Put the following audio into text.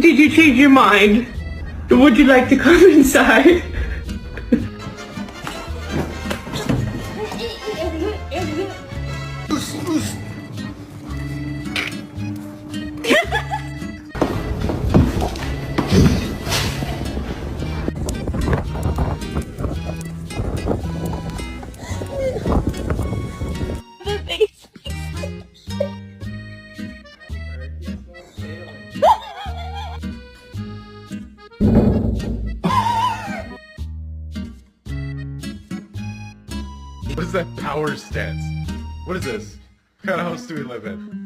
Did you change your mind? Would you like to come inside? What is that power stance? What is this? What kind of house do we live in?